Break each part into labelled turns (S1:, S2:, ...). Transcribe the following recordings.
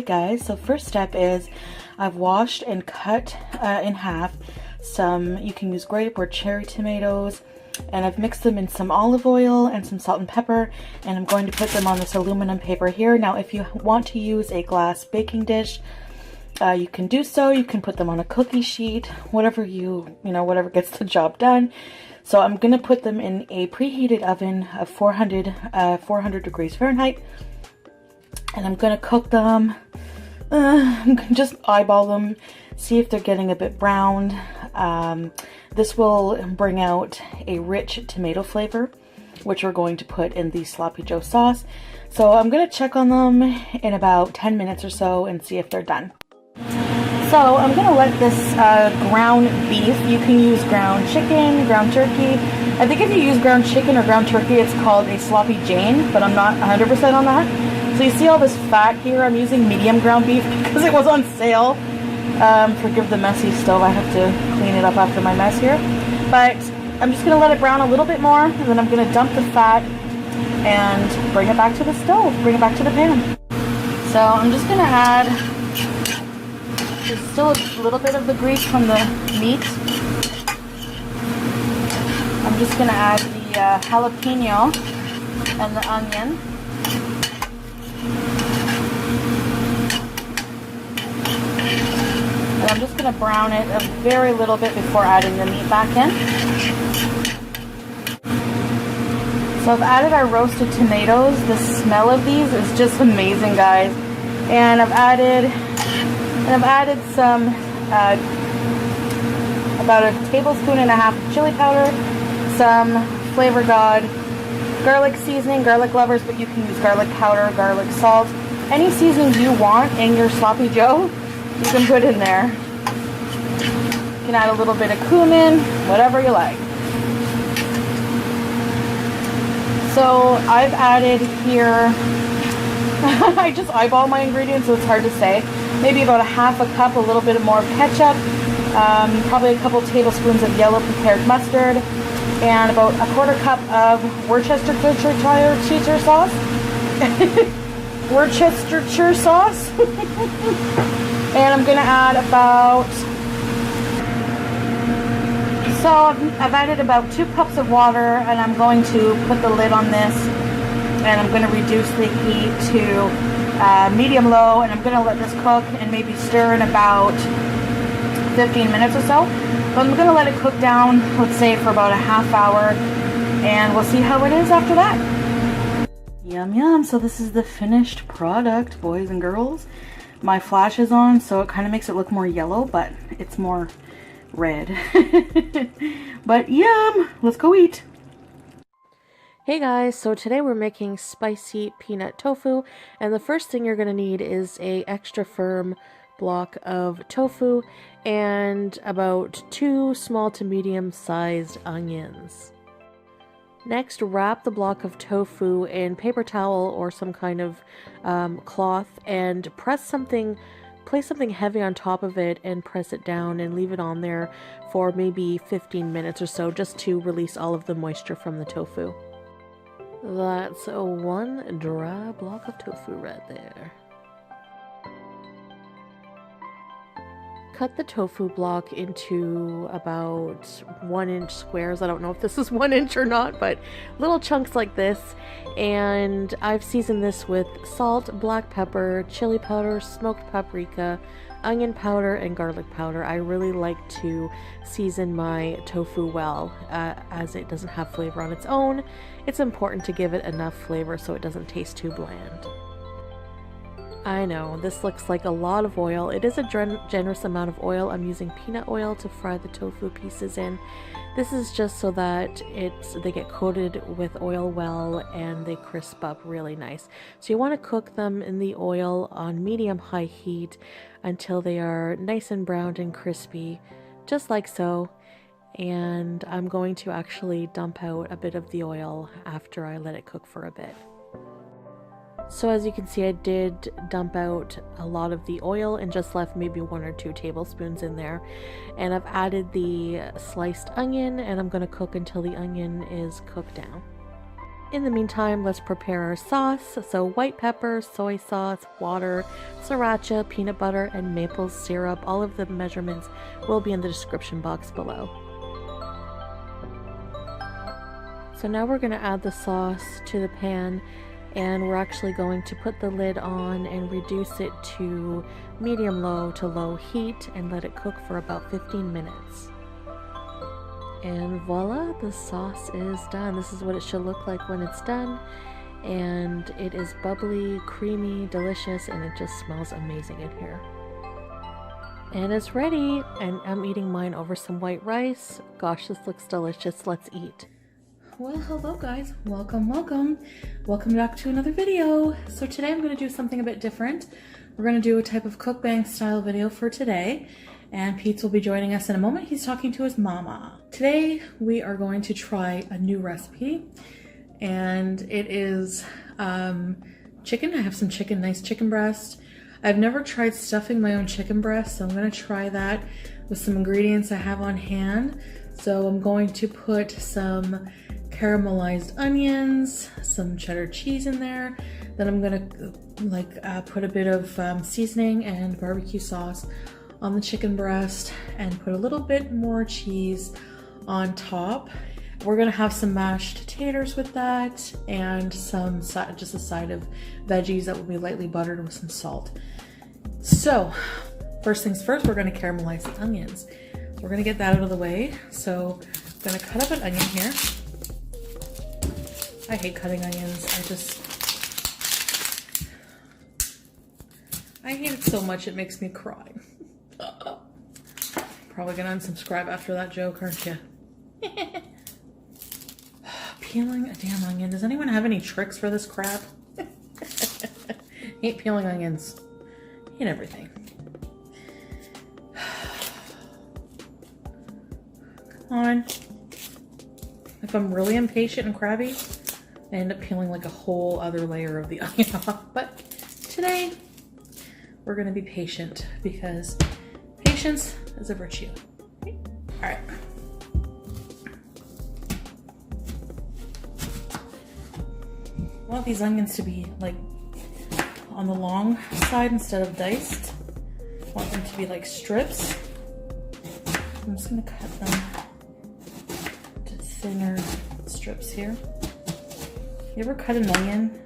S1: guys, so first step is I've washed and cut in half some, you can use grape or cherry tomatoes, and I've mixed them in some olive oil and some salt and pepper, and I'm going to put them on this aluminum paper here. Now if you want to use a glass baking dish, you can do so. You can put them on a cookie sheet, whatever whatever gets the job done. So I'm gonna put them in a preheated oven of 400 degrees Fahrenheit, and I'm gonna cook them. Just eyeball them, see if they're getting a bit browned. This will bring out a rich tomato flavor, which we're going to put in the sloppy joe sauce. So I'm gonna check on them in about 10 minutes or so and see if they're done. So I'm gonna let this ground beef, you can use ground chicken, ground turkey. I think if you use ground chicken or ground turkey, it's called a sloppy Jane, but I'm not 100% on that. So you see all this fat here. I'm using medium ground beef because it was on sale. Forgive the messy stove, I have to clean it up after my mess here. But I'm just gonna let it brown a little bit more, and then I'm gonna dump the fat and bring it back to the stove, bring it back to the pan. So I'm just gonna add, there's still a little bit of the grease from the meat. I'm just gonna add the jalapeno and the onion. And I'm just going to brown it a very little bit before adding the meat back in. So I've added our roasted tomatoes. The smell of these is just amazing, guys. And I've added some, about a tablespoon and a half of chili powder, some Flavor God garlic seasoning, garlic lovers, but you can use garlic powder, garlic salt, any seasonings you want in your sloppy joe. You can put in there. You can add a little bit of cumin, whatever you like. So I've added here, I just eyeball my ingredients so it's hard to say. Maybe about a half a cup, a little bit more of ketchup, probably a couple tablespoons of yellow prepared mustard, and about a quarter cup of Worcestershire sauce. Worcestershire sauce. And I'm gonna add I've added about 2 cups of water, and I'm going to put the lid on this, and I'm gonna reduce the heat to medium-low, and I'm gonna let this cook and maybe stir in about 15 minutes or so. But I'm gonna let it cook down, let's say for about a half hour, and we'll see how it is after that. Yum yum, so this is the finished product, boys and girls. My flash is on, so it kind of makes it look more yellow, but it's more red. But yum! Let's go eat! Hey guys, so today we're making spicy peanut tofu, and the first thing you're going to need is a extra firm block of tofu and about 2 small to medium sized onions. Next, wrap the block of tofu in paper towel or some kind of cloth and place something heavy on top of it and press it down and leave it on there for maybe 15 minutes or so just to release all of the moisture from the tofu. That's one dry block of tofu right there. Cut the tofu block into about 1-inch squares. I don't know if this is 1 inch or not, but little chunks like this. And I've seasoned this with salt, black pepper, chili powder, smoked paprika, onion powder, and garlic powder. I really like to season my tofu well, as it doesn't have flavor on its own. It's important to give it enough flavor so it doesn't taste too bland. I know, this looks like a lot of oil. It is a generous amount of oil. I'm using peanut oil to fry the tofu pieces in. This is just so that they get coated with oil well and they crisp up really nice. So you want to cook them in the oil on medium-high heat until they are nice and browned and crispy, just like so. And I'm going to actually dump out a bit of the oil after I let it cook for a bit. So as you can see, I did dump out a lot of the oil and just left maybe 1 or 2 tablespoons in there. And I've added the sliced onion, and I'm going to cook until the onion is cooked down.
S2: In the meantime, let's prepare our sauce. So white pepper, soy sauce, water, sriracha, peanut butter, and maple syrup. All of the measurements will be in the description box below. So now we're going to add the sauce to the pan, and we're actually going to put the lid on and reduce it to medium-low to low heat and let it cook for about 15 minutes. And voila, the sauce is done. This is what it should look like when it's done. And it is bubbly, creamy, delicious, and it just smells amazing in here. And it's ready, and I'm eating mine over some white rice. Gosh, this looks delicious. Let's eat.
S1: Well, hello guys. Welcome back to another video. So today I'm going to do something a bit different. We're going to do a type of cookbang style video for today. And Pete will be joining us in a moment. He's talking to his mama. Today we are going to try a new recipe, and it is chicken. I have some chicken, nice chicken breast. I've never tried stuffing my own chicken breast, so I'm going to try that with some ingredients I have on hand. So I'm going to put some caramelized onions, some cheddar cheese in there. Then I'm going to put a bit of seasoning and barbecue sauce on the chicken breast and put a little bit more cheese on top. We're gonna have some mashed taters with that and just a side of veggies that will be lightly buttered with some salt. So first things first, we're gonna caramelize the onions. So we're gonna get that out of the way. So I'm gonna cut up an onion here. I hate cutting onions. I hate it so much it makes me cry. Probably gonna unsubscribe after that joke, aren't you? Peeling a damn onion. Does anyone have any tricks for this crap? Hate peeling onions. Hate everything. Come on. If I'm really impatient and crabby, I end up peeling like a whole other layer of the onion off. But today, we're gonna be patient because patience is a virtue. Okay. All right. I want these onions to be like on the long side instead of diced. I want them to be like strips. I'm just gonna cut them to thinner strips here. You ever cut an onion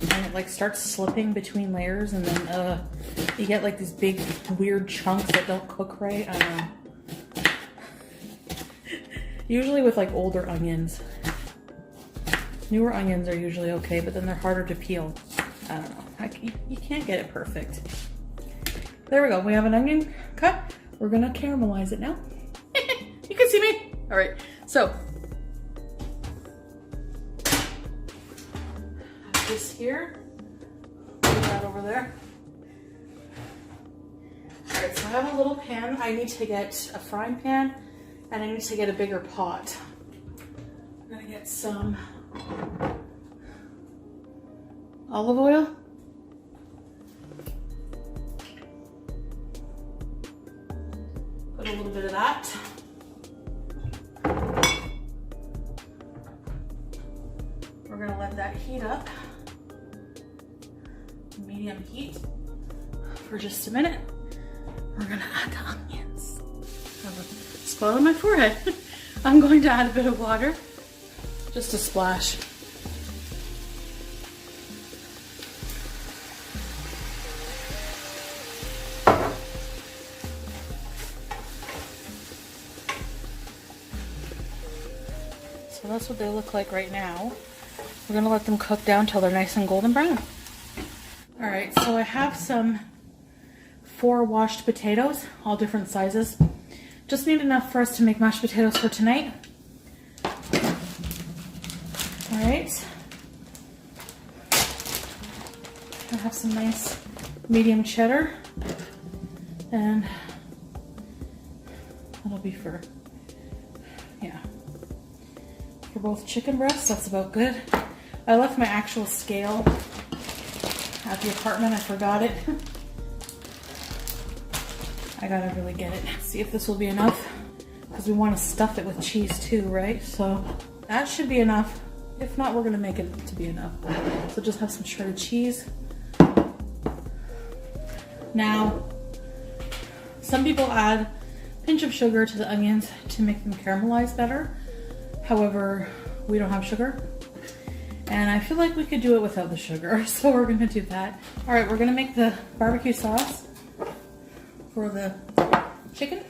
S1: and it like starts slipping between layers, and then you get like these big weird chunks that don't cook right? I don't know. Usually with like older onions. Newer onions are usually okay, but then they're harder to peel. I don't know. You can't get it perfect. There we go. We have an onion cut. We're gonna caramelize it now. You can see me. All right. So this here. Put that over there. All right. So I have a little pan. I need to get a frying pan, and I need to get a bigger pot. I'm gonna get some olive oil. Put a little bit of that. We're gonna let that heat up, medium heat, for just a minute. We're gonna add the onions. I have a spot on my forehead. I'm going to add a bit of water. Just a splash. So that's what they look like right now. We're gonna let them cook down till they're nice and golden brown. All right, so I have some 4 washed potatoes, all different sizes. Just need enough for us to make mashed potatoes for tonight. All right, I have some nice medium cheddar, and that'll be for both chicken breasts. That's about good. I left my actual scale at the apartment. I forgot it. I gotta really get it. See if this will be enough, because we want to stuff it with cheese too, right? So that should be enough. If not, we're gonna make it to be enough. So just have some shredded cheese. Now, some people add a pinch of sugar to the onions to make them caramelize better. However, we don't have sugar. And I feel like we could do it without the sugar, so we're gonna do that. All right, we're gonna make the barbecue sauce for the chicken.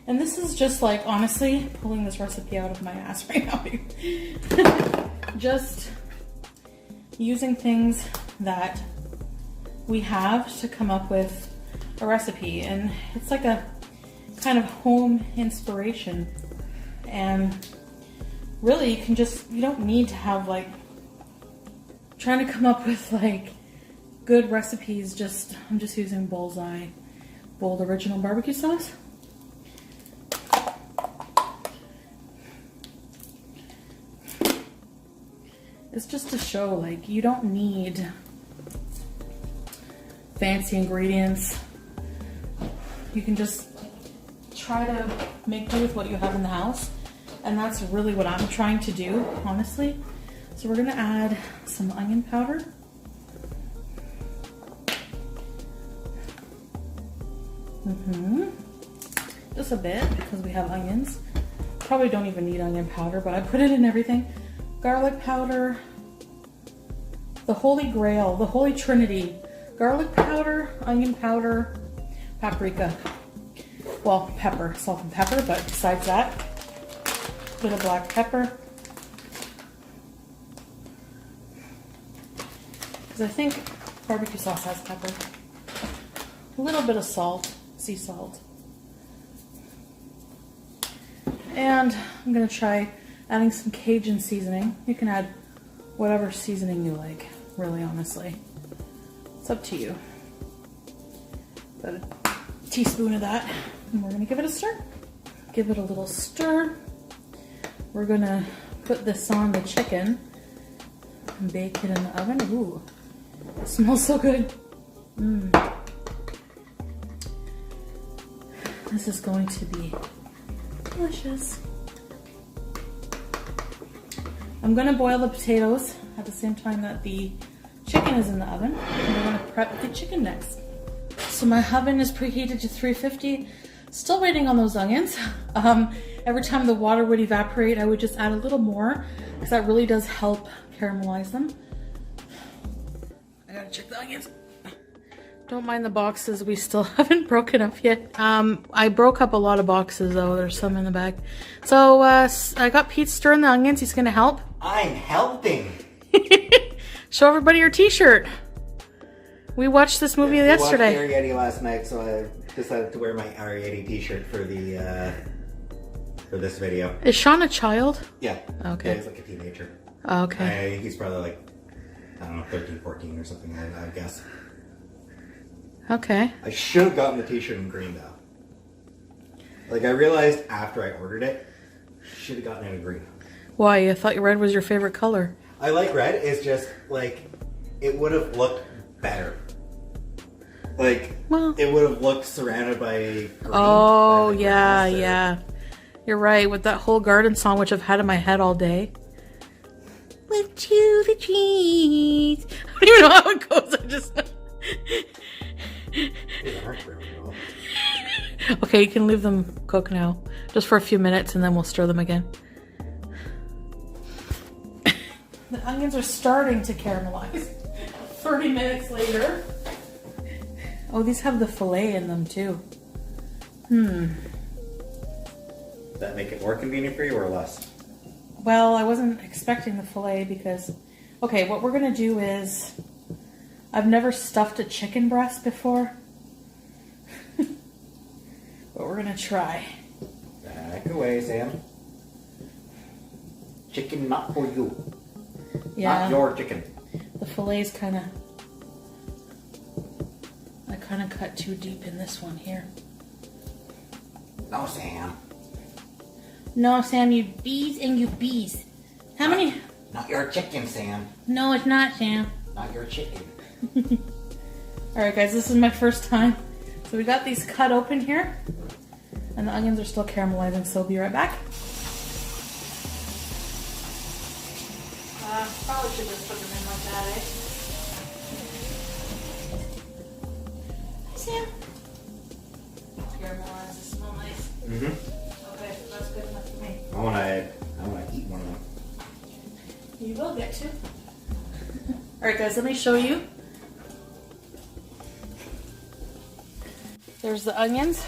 S1: And this is just like, honestly, pulling this recipe out of my ass right now. Just using things that we have to come up with a recipe. And it's like a kind of home inspiration. And really, you can just, you don't need to have like, trying to come up with like good recipes. I'm just using Bullseye Bold Original Barbecue Sauce. It's just to show, like, you don't need fancy ingredients. You can just try to make do with what you have in the house. And that's really what I'm trying to do, honestly. So we're gonna add some onion powder. Just a bit, because we have onions. Probably don't even need onion powder, but I put it in everything. Garlic powder, the holy grail, the holy trinity. Garlic powder, onion powder, paprika. Well, pepper, salt and pepper, but besides that, a bit of black pepper. Because I think barbecue sauce has pepper. A little bit of salt, sea salt. And I'm gonna try adding some Cajun seasoning. You can add whatever seasoning you like, really, honestly. It's up to you. About a teaspoon of that. And we're gonna give it a stir. Give it a little stir. We're gonna put this on the chicken and bake it in the oven. Ooh, it smells so good. This is going to be delicious. I'm gonna boil the potatoes at the same time that the chicken is in the oven. And we're gonna prep the chicken next. So my oven is preheated to 350. Still waiting on those onions. Every time the water would evaporate, I would just add a little more because that really does help caramelize them. I gotta check the onions. Don't mind the boxes, we still haven't broken up yet. I broke up a lot of boxes though, there's some in the back. So I got Pete stirring the onions, he's gonna help.
S3: I'm helping.
S1: Show everybody your t-shirt. We watched this movie yesterday.
S3: We watched Ariete last night, so I decided to wear my Ariete t-shirt for this video.
S1: Is Sean a child?
S3: Yeah.
S1: Okay.
S3: Yeah, he's like a teenager.
S1: Okay.
S3: He's probably like, I don't know, 13, 14 or something, I guess.
S1: Okay.
S3: I should have gotten the t-shirt in green though. Like I realized after I ordered it, should have gotten it in green.
S1: Why? I thought red was your favorite color.
S3: I like red, it's just like, it would have looked better. Like,
S1: well,
S3: it would have looked surrounded by green.
S1: Oh, yeah, yeah. You're right, with that whole garden song, which I've had in my head all day. With to the trees. I don't even know how it goes. I just... Okay, you can leave them cook now. Just for a few minutes and then we'll stir them again. The onions are starting to caramelize. 30 minutes later. Oh, these have the filet in them too.
S3: Does that make it more convenient for you or less?
S1: Well, I wasn't expecting the filet because... Okay, what we're gonna do is... I've never stuffed a chicken breast before. But we're gonna try.
S3: Back away, Sam. Chicken not for you.
S1: Yeah.
S3: Not your chicken.
S1: The filet's kind of... I kind of cut too deep in this one here.
S3: No, Sam.
S1: No, Sam, you bees and you bees. How many...
S3: Not your chicken, Sam.
S1: No, it's not, Sam.
S3: Not your chicken.
S1: Alright guys, this is my first time. So we got these cut open here. And the onions are still caramelizing, so I'll be right back. Probably should just put them in like that, eh? Hi, Sam. Here, more. Does this smell nice?
S3: Mm-hmm.
S1: Okay, that's good enough for me.
S3: I wanna eat one of them.
S1: You will get to. Alright guys, let me show you. There's the onions.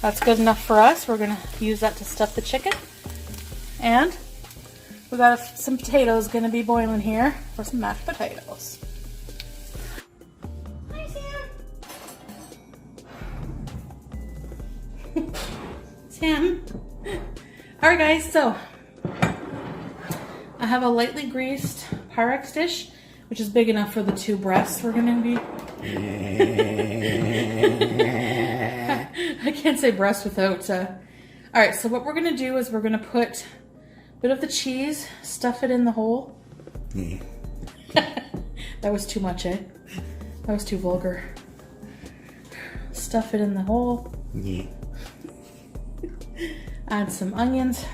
S1: That's good enough for us. We're gonna use that to stuff the chicken. And we got some potatoes gonna be boiling here for some mashed potatoes. Hi, Sam. Sam. Alright guys, so I have a lightly greased Pyrex dish, which is big enough for the 2 breasts we're gonna be. I can't say breast without. Alright, so what we're gonna do is we're gonna put a bit of the cheese, stuff it in the hole. That was too much, eh? That was too vulgar. Stuff it in the hole.
S3: Yeah.
S1: Add some onions.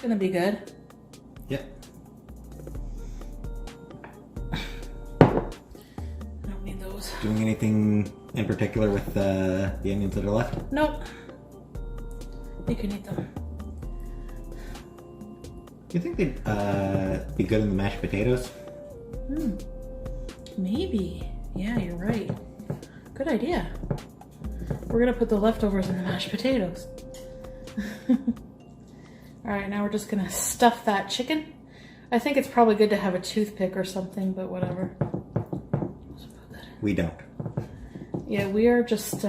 S1: Gonna be good.
S3: Yep.
S1: I don't need those.
S3: Doing anything in particular with the onions that are left?
S1: Nope. You can eat them.
S3: Do you think they'd be good in the mashed potatoes?
S1: Maybe. Yeah, you're right. Good idea. We're gonna put the leftovers in the mashed potatoes. Alright, now we're just gonna stuff that chicken. I think it's probably good to have a toothpick or something, but whatever.
S3: We don't.
S1: Yeah, we are just,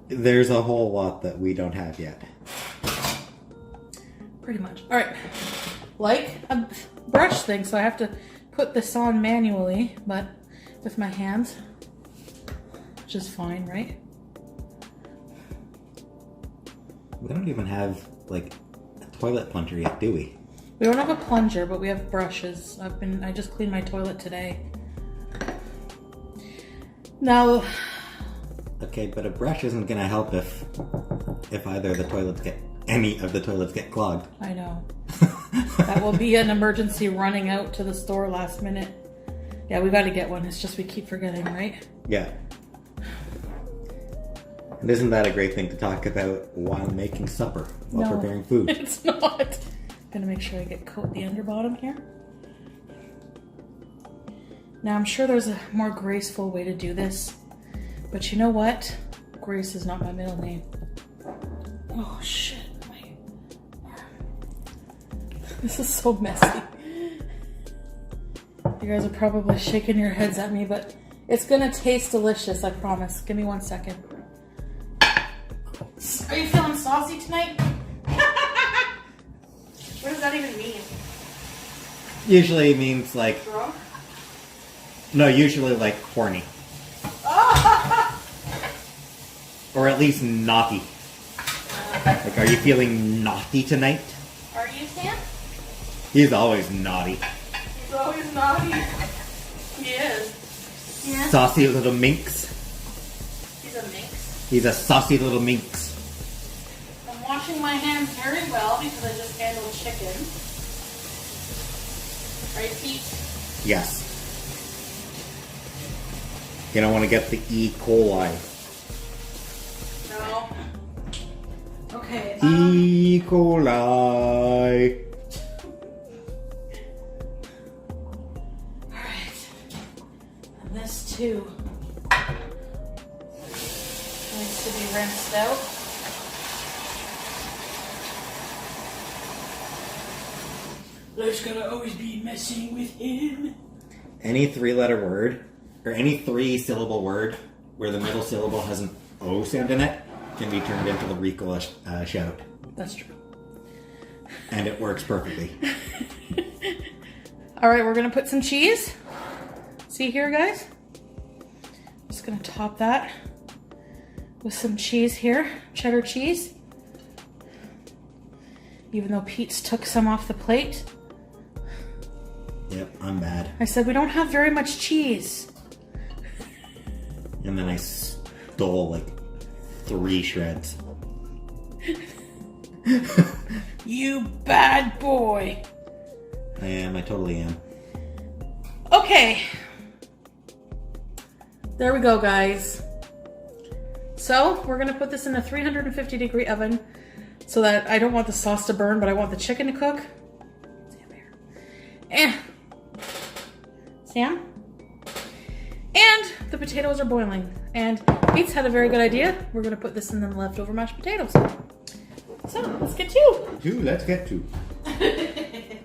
S3: There's a whole lot that we don't have yet.
S1: pretty much. Alright, like a brush thing, so I have to put this on manually, but with my hands, which is fine, right?
S3: We don't even have, like, a toilet plunger yet, do we?
S1: We don't have a plunger, but we have brushes. I just cleaned my toilet today. Now...
S3: Okay, but a brush isn't gonna help if either the toilets any of the toilets get clogged.
S1: I know. That will be an emergency running out to the store last minute. Yeah, we gotta get one. It's just we keep forgetting, right?
S3: Yeah. And isn't that a great thing to talk about while making supper, while preparing food?
S1: It's not. Gonna make sure I get coat the underbottom here. Now I'm sure there's a more graceful way to do this, but you know what? Grace is not my middle name. Oh shit, my arm. This is so messy. You guys are probably shaking your heads at me, but it's gonna taste delicious, I promise. Give me 1 second. Are you feeling saucy tonight? What does that even mean?
S3: Usually means like...
S1: Drunk?
S3: No, usually like horny. Or at least naughty. Like, are you feeling naughty tonight?
S1: Are you, Sam?
S3: He's always naughty.
S1: He's always naughty. He is. Yeah.
S3: Saucy little minx.
S1: He's a minx.
S3: He's a saucy little minx.
S1: I'm washing my hands very well because I just handled chicken. Right, Pete?
S3: Yes. You don't want to get the E. coli.
S1: No. Okay.
S3: E. coli.
S1: Alright. And this too needs to be rinsed out. Life's gonna always be messing with him.
S3: Any 3-letter word, or any 3-syllable word, where the middle syllable has an O sound in it, can be turned into the Rico shout.
S1: That's true.
S3: And it works perfectly.
S1: Alright, we're gonna put some cheese. See here, guys? Just gonna top that with some cheese here, cheddar cheese. Even though Pete's took some off the plate.
S3: Yep, I'm bad.
S1: I said we don't have very much cheese.
S3: And then I stole like 3 shreds.
S1: You bad boy.
S3: I am. I totally am.
S1: Okay. There we go, guys. So we're gonna put this in a 350-degree oven so that I don't want the sauce to burn, but I want the chicken to cook. Sam? And the potatoes are boiling. And Pete's had a very good idea. We're gonna put this in the leftover mashed potatoes. So let's get to.
S3: Let's get to.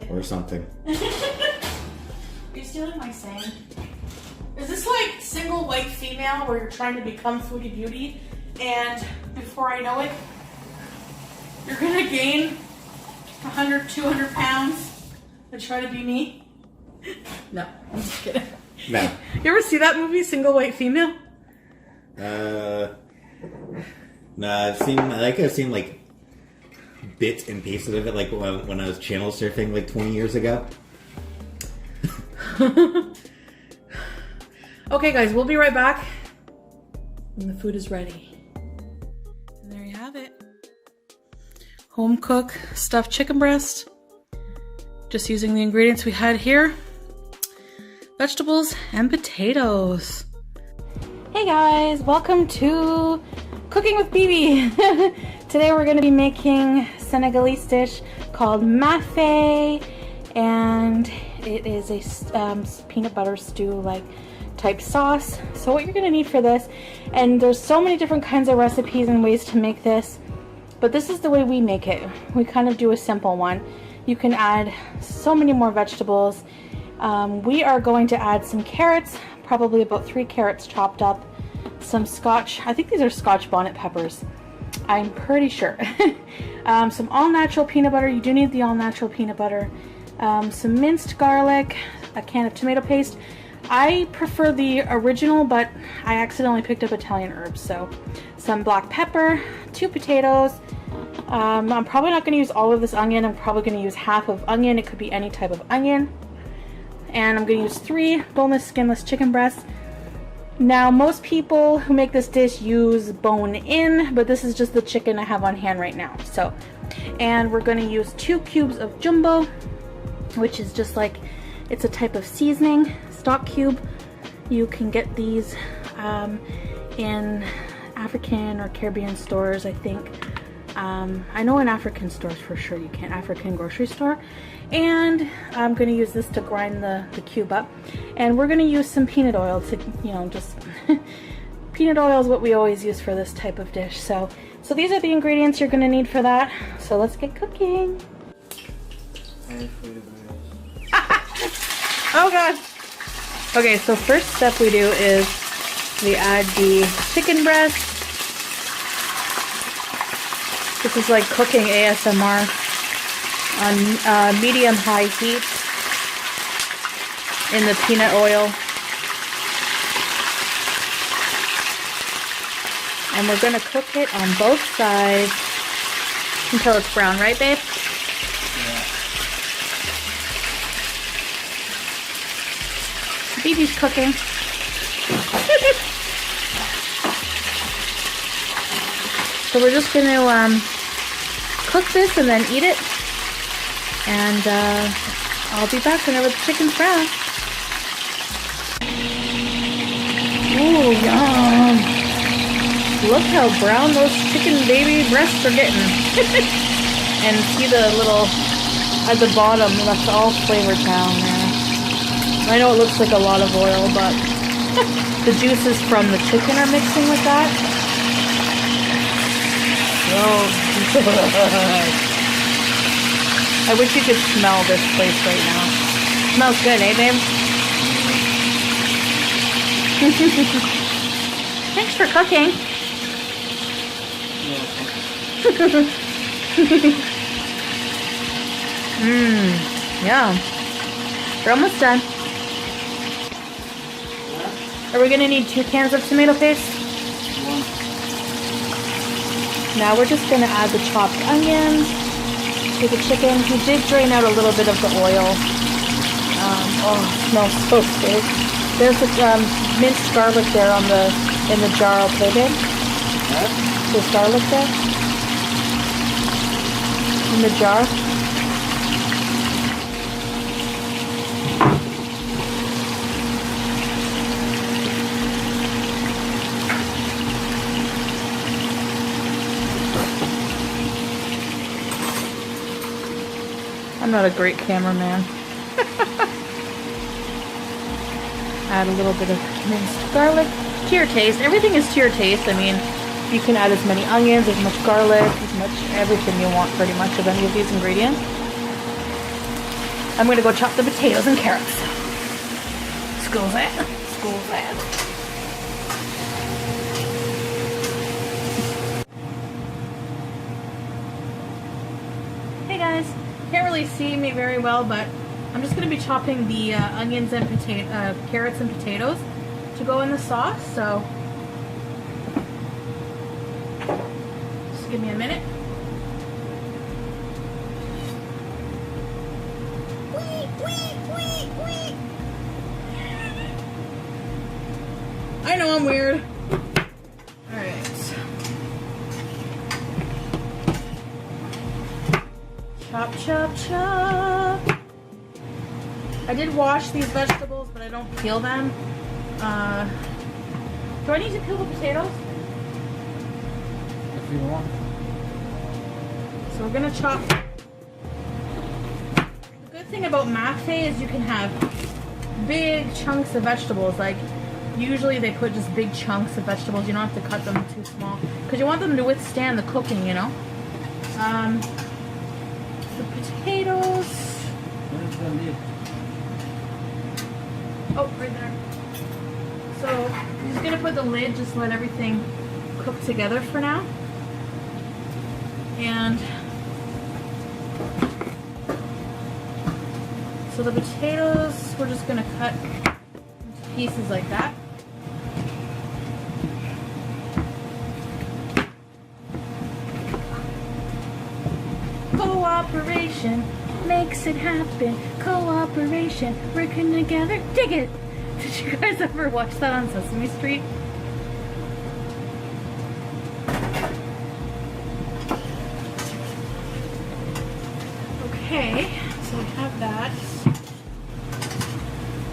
S3: Or something.
S1: Are you stealing my saying? Is this like single white female where you're trying to become Foodie Beauty and before I know it, you're gonna gain 100, 200 pounds and try to be me? No, I'm just kidding.
S3: No.
S1: You ever see that movie, Single White Female?
S3: No, I've seen like bits and pieces of it, like when I was channel surfing like 20 years ago.
S1: Okay, guys, we'll be right back when the food is ready. And there you have it. Home cook stuffed chicken breast. Just using the ingredients we had here. Vegetables and potatoes. Hey guys, welcome to Cooking with Bibi. Today we're going to be making Senegalese dish called mafay, and it is a peanut butter stew like type sauce. So what you're going to need for this, and there's so many different kinds of recipes and ways to make this, but this is the way we make it. We kind of do a simple one. You can add so many more vegetables. We are going to add some carrots, probably about 3 carrots chopped up, some I think these are Scotch bonnet peppers, I'm pretty sure. Some all-natural peanut butter. You do need the all-natural peanut butter. Some minced garlic, a can of tomato paste. I prefer the original, but I accidentally picked up Italian herbs. So some black pepper, 2 potatoes. I'm probably not going to use all of this onion. I'm probably going to use half of onion. It could be any type of onion. And I'm going to use 3 boneless, skinless chicken breasts. Now, most people who make this dish use bone in, but this is just the chicken I have on hand right now. So, and we're going to use 2 cubes of jumbo, which is just like, it's a type of seasoning, stock cube. You can get these in African or Caribbean stores, I think. I know in African stores for sure you can, African grocery store. And I'm going to use this to grind the cube up. And we're going to use some peanut oil to, you know, just... peanut oil is what we always use for this type of dish. So these are the ingredients you're going to need for that. So let's get cooking. Oh god! Okay, so first step we do is we add the chicken breast. This is like cooking ASMR on medium-high heat in the peanut oil. And we're going to cook it on both sides until it's brown, right, babe? Yeah. Bibi's cooking. So we're just going to cook this and then eat it. And I'll be back whenever the chicken's brown. Ooh, yum! Look how brown those chicken baby breasts are getting. And see the little, at the bottom, that's all flavored down there. I know it looks like a lot of oil, but the juices from the chicken are mixing with that. Oh, I wish you could smell this place right now. Smells good, eh, babe? Thanks for cooking. Yeah. We're almost done. Are we gonna need 2 cans of tomato paste? Now we're just gonna add the chopped onions to the chicken. We did drain out a little bit of the oil. Oh, it smells so good. There's a minced garlic there in the jar. Okay, babe? There's garlic there in the jar. not a great cameraman. Add a little bit of minced garlic to your taste. Everything is to your taste. I mean, you can add as many onions, as much garlic, as much everything you want pretty much of any of these ingredients. I'm going to go chop the potatoes and carrots. School's that. School's that. Hey guys, can't really see me very well, but I'm just going to be chopping the onions and carrots and potatoes to go in the sauce, so just give me a minute. I know I'm weird. Alright. Chop, chop, chop. I did wash these vegetables, but I don't peel them. Do I need to peel the potatoes?
S4: If you want.
S1: So we're gonna chop. The good thing about mafay is you can have big chunks of vegetables. Like usually they put just big chunks of vegetables. You don't have to cut them too small because you want them to withstand the cooking, you know. The potatoes.
S4: Where's the lid?
S1: Oh, right there. So I'm just gonna put the lid, just let everything cook together for now. And so the potatoes, we're just gonna cut into pieces like that. Cooperation makes it happen. Cooperation, working together. Dig it! Did you guys ever watch that on Sesame Street? Okay, so we have that.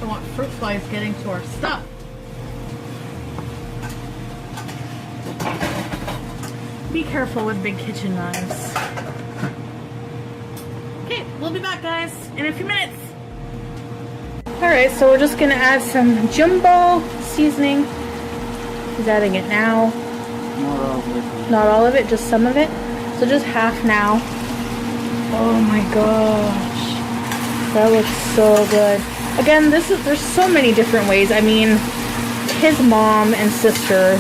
S1: Don't want fruit flies getting to our stuff. Be careful with big kitchen knives. Okay, we'll be back, guys, in a few minutes. Alright, so we're just gonna add some jumbo seasoning. He's adding it now.
S4: Not all of it.
S1: Not all of it, just some of it. So just half now. Oh my gosh. That looks so good. Again, there's so many different ways. I mean, his mom and sister,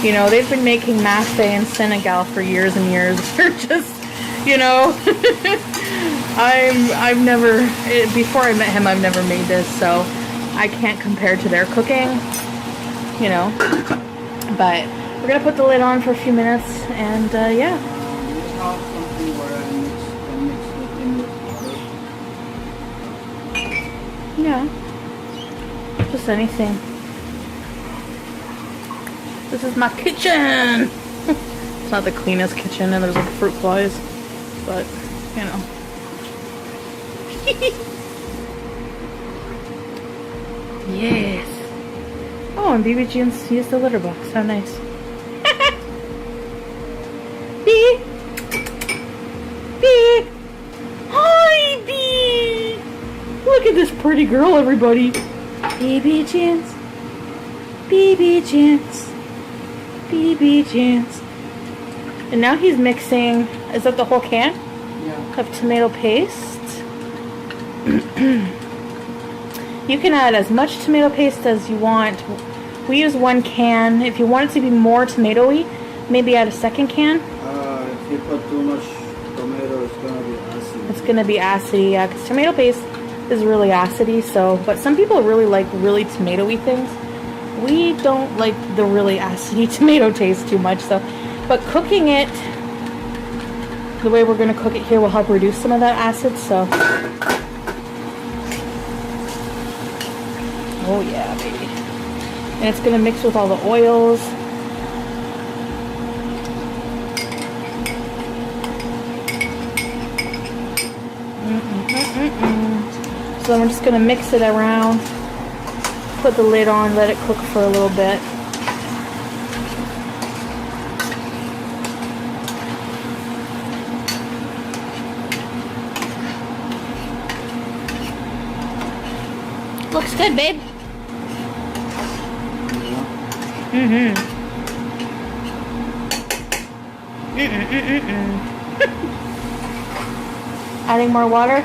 S1: you know, they've been making mafay in Senegal for years and years. They're just, you know, I've never, before I met him, I've never made this, so I can't compare to their cooking, you know. But we're gonna put the lid on for a few minutes, and yeah. Yeah, just anything. This is my kitchen. It's not the cleanest kitchen, and there's like fruit flies, but you know. Yes. Oh, and BB Jeans used the litter box. How nice. Bee. Bee. Hi, Bee. Look at this pretty girl, everybody. BB Jeans. BB Jeans. BB Jeans. And now he's mixing, is that the whole can?
S4: Yeah.
S1: Of tomato paste. You can add as much tomato paste as you want. We use 1 can. If you want it to be more tomatoey, maybe add a 2nd can.
S4: If you put too much tomato, it's gonna be acid.
S1: It's gonna be acidy, yeah, because tomato paste is really acidy. So, but some people really like really tomatoey things. We don't like the really acidy tomato taste too much. So, but cooking it the way we're gonna cook it here will help reduce some of that acid. So. Oh yeah, baby. And it's gonna mix with all the oils. So then we're just gonna mix it around, put the lid on, let it cook for a little bit.
S5: looks good, babe.
S1: Mm-hmm. Adding more water.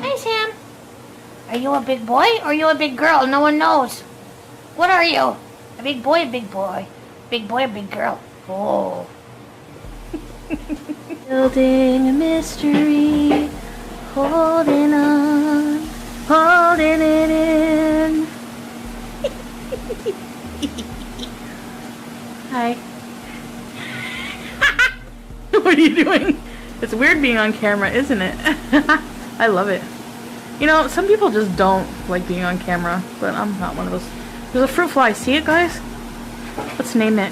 S5: Hi, Sam. Are you a big boy or are you a big girl? No one knows. What are you? A big boy, a big boy. Big boy, a big girl. Oh.
S2: Building a mystery, holding on, holding it in. Hi.
S1: What are you doing? It's weird being on camera, isn't it? I love it. You know, some people just don't like being on camera, but I'm not one of those. There's a fruit fly. See it, guys? Let's name it.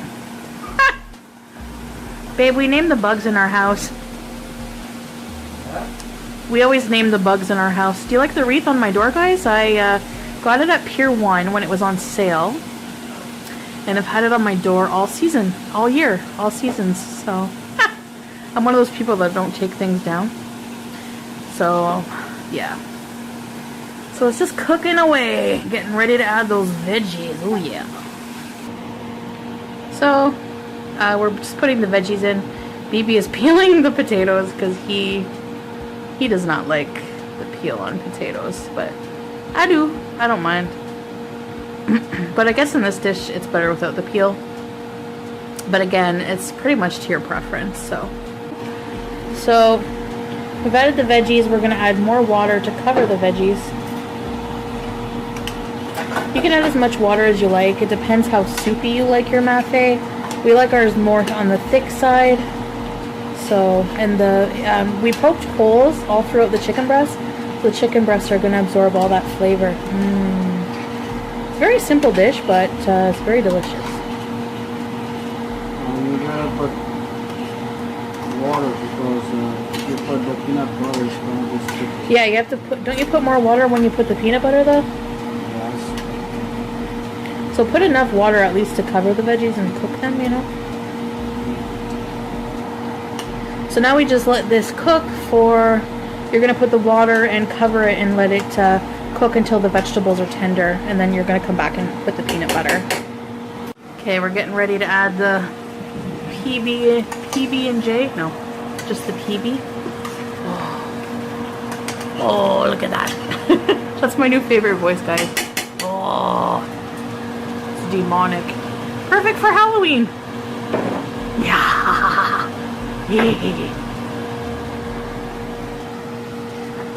S1: Babe, we named the bugs in our house. We always name the bugs in our house. Do you like the wreath on my door, guys? I got it at Pier 1 when it was on sale. And I've had it on my door all season, all year, all seasons. So, I'm one of those people that don't take things down. So, yeah. So it's just cooking away, getting ready to add those veggies. Oh yeah. So, we're just putting the veggies in. BB is peeling the potatoes because he does not like the peel on potatoes, but I do. I don't mind. But I guess in this dish it's better without the peel. But again, it's pretty much to your preference. So we've added the veggies. We're gonna add more water to cover the veggies. You can add as much water as you like. It depends how soupy you like your mafay. We like ours more on the thick side. So, and we poked holes all throughout the chicken breast. So the chicken breasts are going to absorb all that flavor. It's a very simple dish, but it's very delicious.
S4: You gotta put water because if you put the peanut butter, it's gonna be sticky.
S1: Yeah, you have to put. Don't you put more water when you put the peanut butter, though?
S4: Yes.
S1: So put enough water at least to cover the veggies and cook them, you know? So now we just let this cook for, you're going to put the water and cover it and let it cook until the vegetables are tender. And then you're going to come back and put the peanut butter. Okay, we're getting ready to add the PB&J. No, just the PB. Oh, look at that. That's my new favorite voice, guys. Oh. Demonic. Perfect for Halloween. Yeah.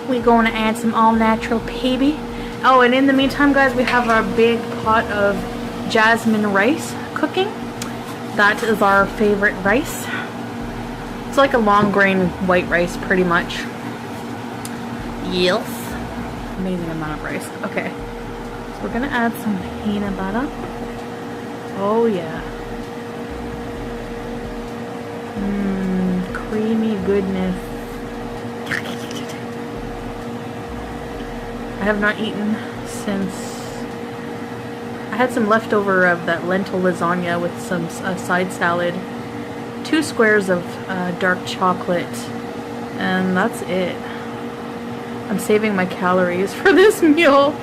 S1: We're going to add some all-natural PB. Oh, and in the meantime, guys, we have our big pot of jasmine rice cooking. That is our favorite rice. It's like a long grain white rice, pretty much. Yes. Amazing amount of rice. Okay. So we're going to add some peanut butter. Oh yeah. Creamy goodness. I have not eaten since I had some leftover of that lentil lasagna with some side salad, 2 squares of dark chocolate, and that's it. I'm saving my calories for this meal.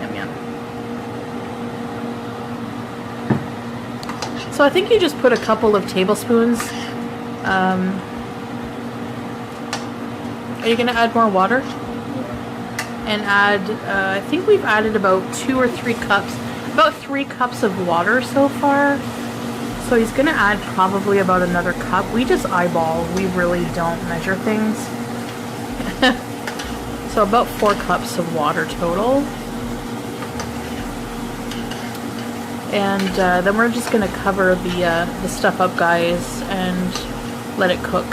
S1: Yum yum. So I think you just put a couple of tablespoons. Are you going to add more water? And add, I think we've added about 2 or 3 cups, about 3 cups of water so far. So he's going to add probably about another cup. We just eyeball. We really don't measure things. So about 4 cups of water total. And then we're just going to cover the stuff up, guys, and let it cook.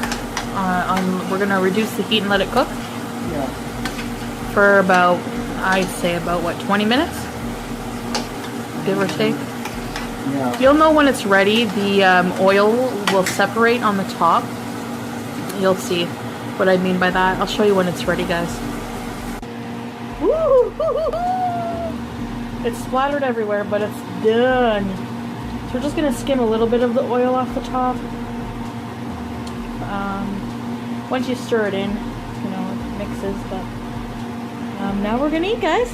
S1: We're going to reduce the heat and let it cook?
S4: Yeah.
S1: For about, I'd say about, what, 20 minutes? Give or take?
S4: Yeah.
S1: You'll know when it's ready. The oil will separate on the top. You'll see what I mean by that. I'll show you when it's ready, guys. It's splattered everywhere, but it's done. So we're just gonna skim a little bit of the oil off the top. Once you stir it in, you know, it mixes, but now we're gonna eat, guys.